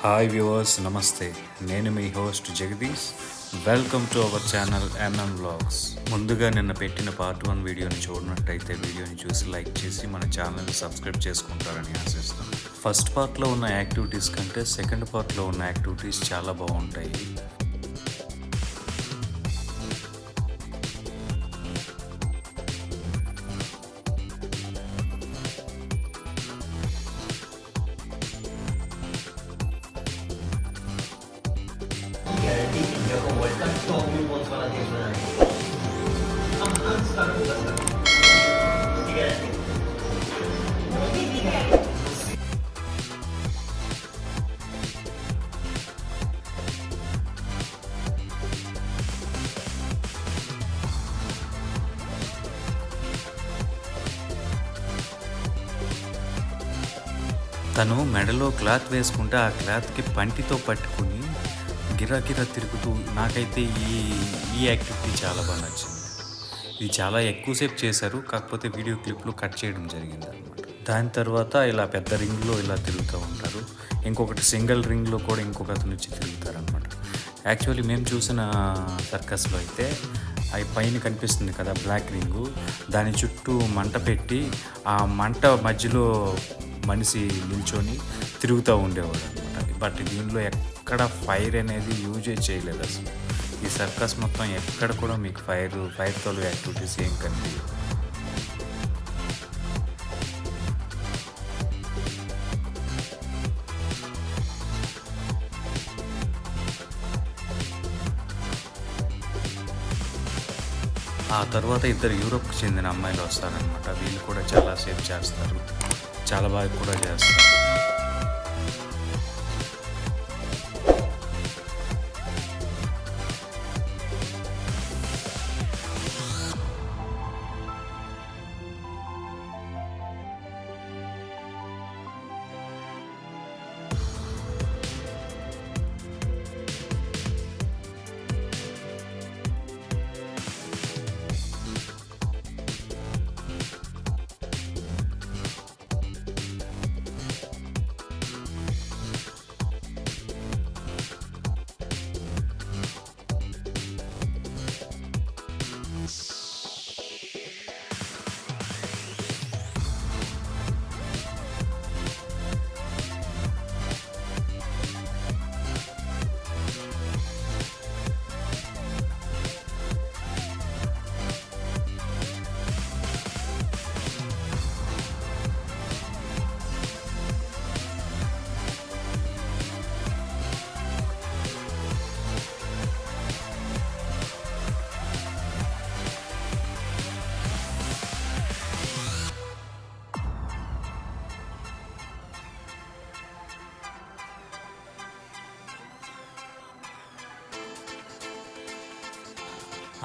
Hi viewers, నమస్తే. నేను మీ host Jagadish. Welcome to our channel MM vlogs. ముందుగా నిన్న పెట్టిన పార్ట్ 1 వీడియోని చూడనట్టయితే వీడియోని చూసి లైక్ చేసి మన ఛానల్ని సబ్స్క్రైబ్ చేసుకుంటారని ఆశిస్తాను. ఫస్ట్ పార్ట్లో ఉన్న యాక్టివిటీస్ కంటే సెకండ్ పార్ట్లో ఉన్న యాక్టివిటీస్ చాలా బాగుంటాయి. Hindi ako World Cup. Ito ako yung bonus para din na. Ang start ko ba sa? Sige. తను మెడలో క్లాత్ వేసుకుంటే ఆ క్లాత్కి పంటితో పట్టుకుని గిరాగిరా తిరుగుతూ, నాకైతే ఈ ఈ యాక్టివిటీ చాలా బాగా నచ్చింది. ఇది చాలా ఎక్కువసేపు చేశారు, కాకపోతే వీడియో క్లిప్లు కట్ చేయడం జరిగింది అనమాట. దాని తర్వాత ఇలా పెద్ద రింగ్లో ఇలా తిరుగుతూ ఉంటారు. ఇంకొకటి సింగిల్ రింగ్లో కూడా ఇంకొక అతను వచ్చి తిరుగుతారనమాట. యాక్చువల్లీ మేము చూసిన సర్కస్లో అయితే అవి పైన కనిపిస్తుంది కదా బ్లాక్ రింగు, దాని చుట్టూ మంట పెట్టి ఆ మంట మధ్యలో మనిషి నిల్చొని తిరుగుతూ ఉండేవాడు అనమాట. బట్ దీనిలో ఎక్కడ ఫైర్ అనేది యూజే చేయలేదు అసలు. ఈ సర్కస్ మొత్తం ఎక్కడ కూడా మీకు ఫైర్తో యాక్టివిటీస్ ఏం కనిపించదు. ఆ తర్వాత ఇద్దరు యూరోప్కి చెందిన అమ్మాయిలు వస్తారనమాట. వీళ్ళు కూడా చాలాసేపు చేస్తారు, చాలా బాగా కూడా చేస్తారు.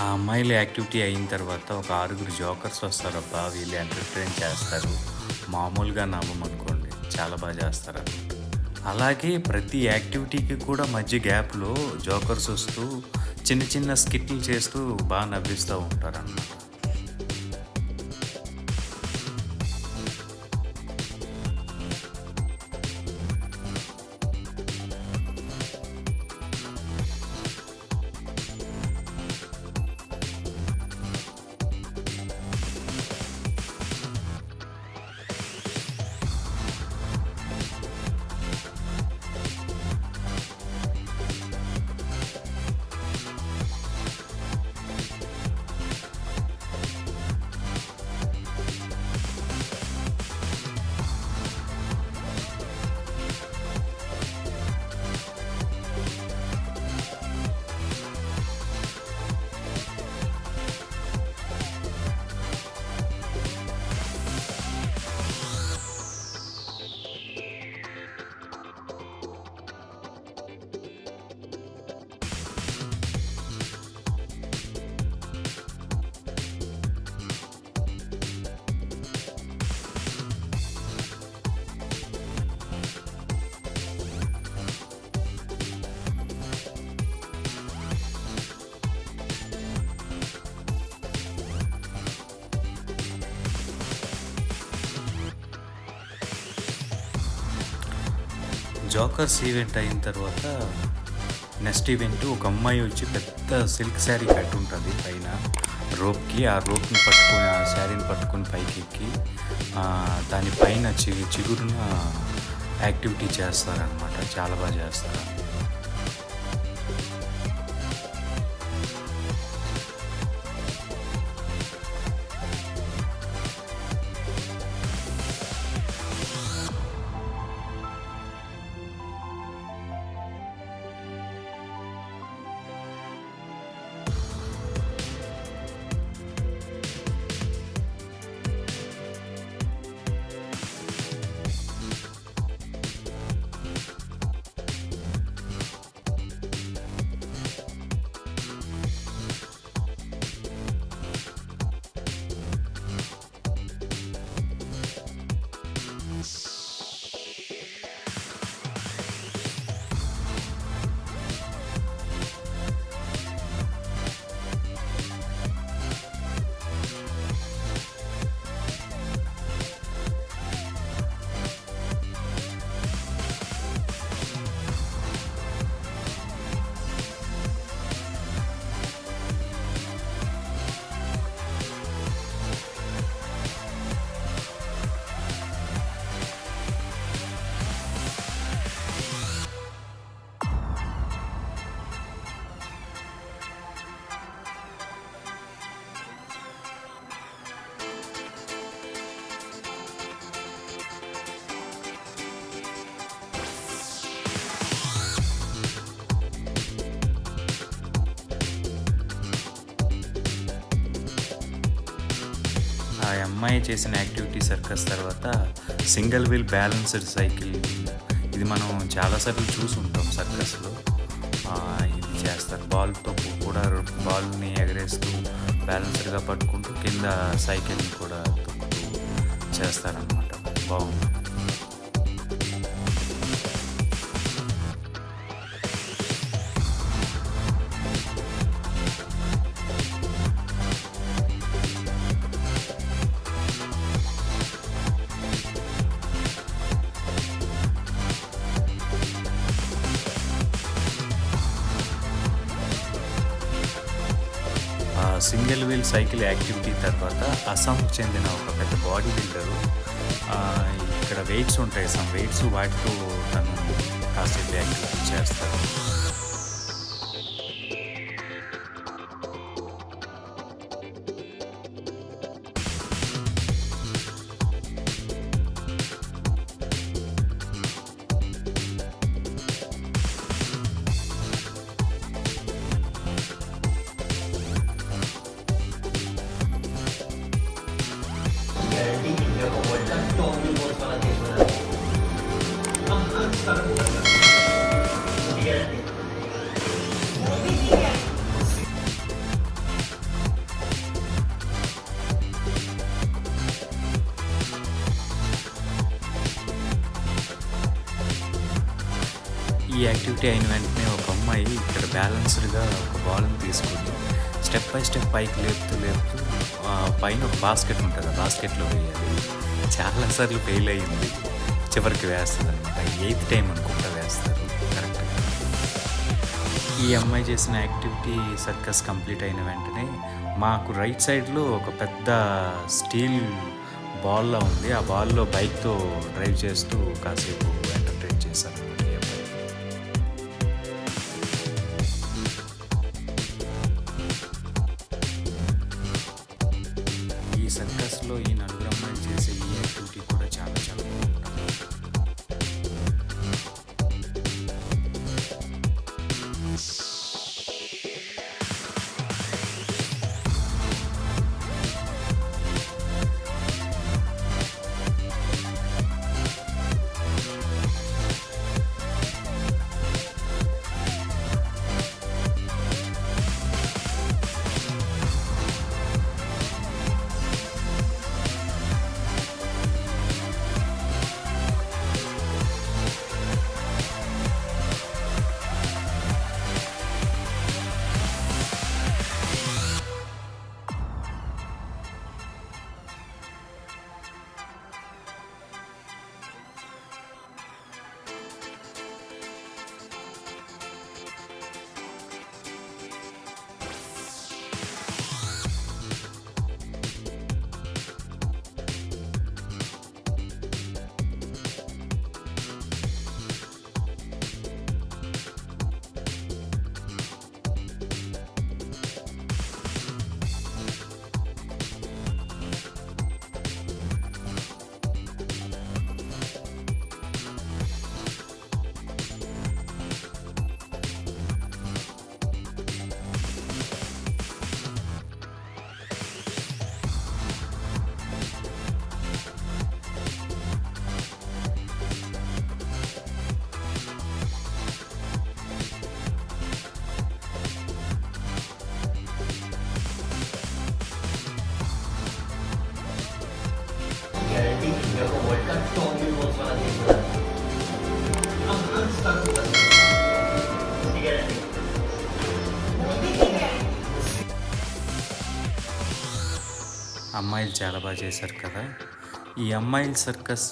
ఆ అమ్మాయిల యాక్టివిటీ అయిన తర్వాత ఒక 6 జోకర్స్ వస్తారబ్బా. వీళ్ళు ఎంటర్టైన్ చేస్తారు, మామూలుగా నవ్వమనుకోండి, చాలా బాగా చేస్తారు అన్నమాట. అలాగే ప్రతి యాక్టివిటీకి కూడా మధ్య గ్యాప్లో జోకర్స్ వస్తూ చిన్న చిన్న స్కిట్లు చేస్తూ బాగా నవ్విస్తూ ఉంటారన్నమాట. జోకర్స్ ఈవెంట్ అయిన తర్వాత నెక్స్ట్ ఈవెంట్ ఒక అమ్మాయి వచ్చి పెద్ద సిల్క్ శారీ కట్టుంటుంది పైన రోప్కి. ఆ రోప్ని పట్టుకొని ఆ శారీని పట్టుకొని పైకి ఎక్కి దానిపైన చిగురున యాక్టివిటీ చేస్తారనమాట. చాలా బాగా చేస్తారు. ఆ అమ్మాయి చేసిన యాక్టివిటీ సర్కస్ తర్వాత సింగిల్ వీల్ బ్యాలెన్స్డ్ సైకిల్, ఇది మనం చాలాసార్లు చూసి ఉంటాం సర్కస్లో. ఇది చేస్తారు. బాల్తో కూడా బాల్ని ఎగరేస్తూ బ్యాలెన్స్డ్గా పట్టుకుంటూ కింద సైకిల్ని కూడా తొక్కుతూ చేస్తారనమాట. బాగుంది. సింగిల్ వీల్ సైకిల్ యాక్టివిటీ తర్వాత అస్సాంకు చెందిన ఒక పెద్ద బాడీ బిల్డరు ఇక్కడ వెయిట్స్ ఉంటాయి, సమ్ వెయిట్స్, వాటితో తను కాసేపు యాక్టివిటీ చేస్తారు. गारंटी इंडिया को वर्ल्ड का टॉप रिपोर्ट्स वाला देश बना दिया। हम स्टार्ट कर सकते हैं। गारंटी मोदी जी है। ఈ యాక్టివిటీ అయిన వెంటనే ఒక అమ్మాయి ఇక్కడ బ్యాలెన్స్డ్గా ఒక బాల్ని తీసుకుని స్టెప్ బై స్టెప్ పైకి లేపుతూ పైన ఒక బాస్కెట్ ఉంటుంది, ఆ బాస్కెట్లో వేయాలి. చాలాసార్లు ఫెయిల్ అయ్యింది, చివరికి వేస్తుంది అనమాట. 8th టైం అనుకుంటా వేస్తారు కరెక్ట్గా. ఈ అమ్మాయి చేసిన యాక్టివిటీ సర్కస్ కంప్లీట్ అయిన వెంటనే మాకు రైట్ సైడ్లో ఒక పెద్ద స్టీల్ బాల్లో ఉంది. ఆ బాల్లో బైక్తో డ్రైవ్ చేస్తూ కాసేపు ఎంటర్టైన్ చేశారు అనమాట ఈ అమ్మాయి. ఈ సర్కస్లో ఈ నలుగురు అమ్మాయిలు చేసే ఈ యాక్టివిటీ కూడా చాలా చాలా బాగుంటుంది. Tombul bozma చేస్తున్నారు. సిగరెట్ అమ్మాయిలు చాలా బాగా చేశారు కదా. ఈ అమ్మాయిల సర్కస్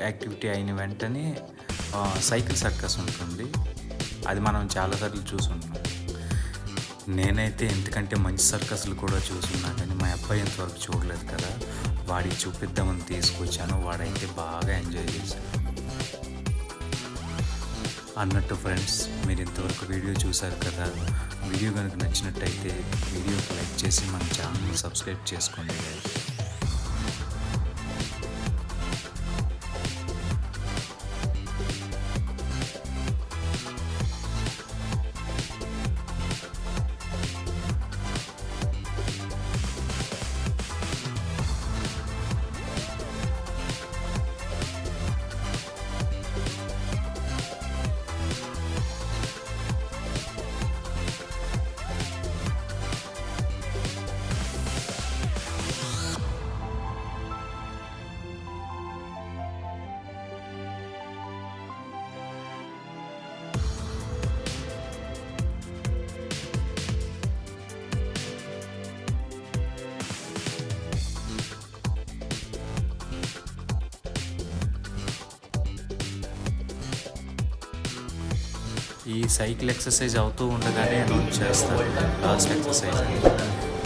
యాక్టివిటీ అయిన వెంటనే సైకిల్ సర్కస్ ఉంటుంది. అది మనం చాలాసార్లు చూసున్నాం. నేనైతే ఎందుకంటే మంచి సర్కస్లు కూడా చూసున్నా కానీ మా అబ్బాయి ఇంతవరకు చూడలేదు కదా, వాడికి చూపిద్దామని తీసుకొచ్చాను. వాడైతే బాగా ఎంజాయ్ చేశాడు. అన్నట్టు ఫ్రెండ్స్, మీరు ఇంతవరకు వీడియో చూశారు కదా. వీడియో కనుక నచ్చినట్టయితే వీడియోకి లైక్ చేసి మన ఛానల్ని సబ్స్క్రైబ్ చేసుకోండి guys. ఈ సైకిల్ ఎక్సర్సైజ్ అవుతూ ఉండగానే అనౌన్స్ చేస్తారు లాస్ట్ ఎక్సర్సైజ్ అని.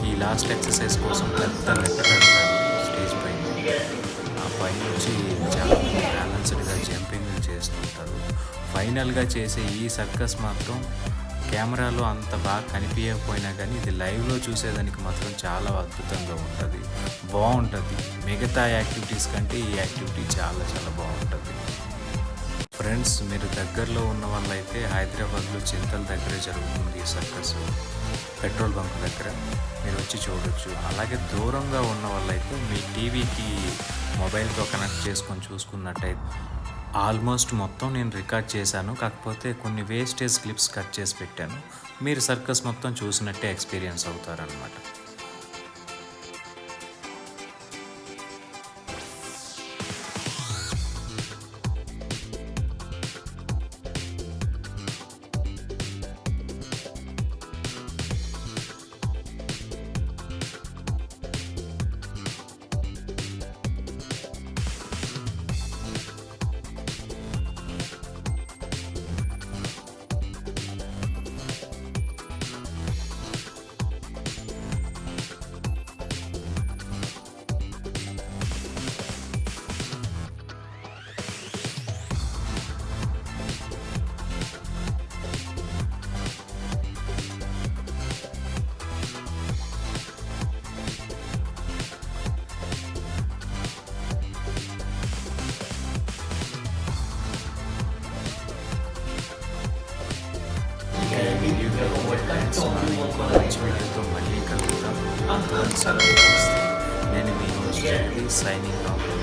ఈ లాస్ట్ ఎక్సర్సైజ్ కోసం పెద్ద నెట్ పెడతారు స్టేజ్ పైన. ఆ పై నుంచి చాలా బ్యాలెన్స్డ్గా జంపింగ్ చేస్తుంటారు. ఫైనల్గా చేసే ఈ సర్కస్ మాత్రం కెమెరాలో అంత బాగా కనిపించకపోయినా కానీ ఇది లైవ్లో చూసేదానికి మాత్రం చాలా అద్భుతంగా ఉంటుంది, బాగుంటుంది. మిగతా యాక్టివిటీస్ కంటే ఈ యాక్టివిటీ చాలా చాలా బాగుంటుంది. ఫ్రెండ్స్, మీరు దగ్గరలో ఉన్న వాళ్ళైతే హైదరాబాద్లో చింతల దగ్గరే జరుగుతుంది ఈ సర్కస్, పెట్రోల్ బంక్ దగ్గర. మీరు వచ్చి చూడొచ్చు. అలాగే దూరంగా ఉన్న వాళ్ళైతే మీ టీవీకి మొబైల్తో కనెక్ట్ చేసుకొని చూసుకున్నట్టయితే ఆల్మోస్ట్ మొత్తం నేను రికార్డ్ చేశాను. కాకపోతే కొన్ని వేస్టేజ్ క్లిప్స్ కట్ చేసి పెట్టాను. మీరు సర్కస్ మొత్తం చూసినట్టే ఎక్స్పీరియన్స్ అవుతారనమాట. మంచి వీడియోతో మళ్ళీ కలుగుతాం. నేను మీ హోస్ట్ సైనింగ్ ఆఫ్.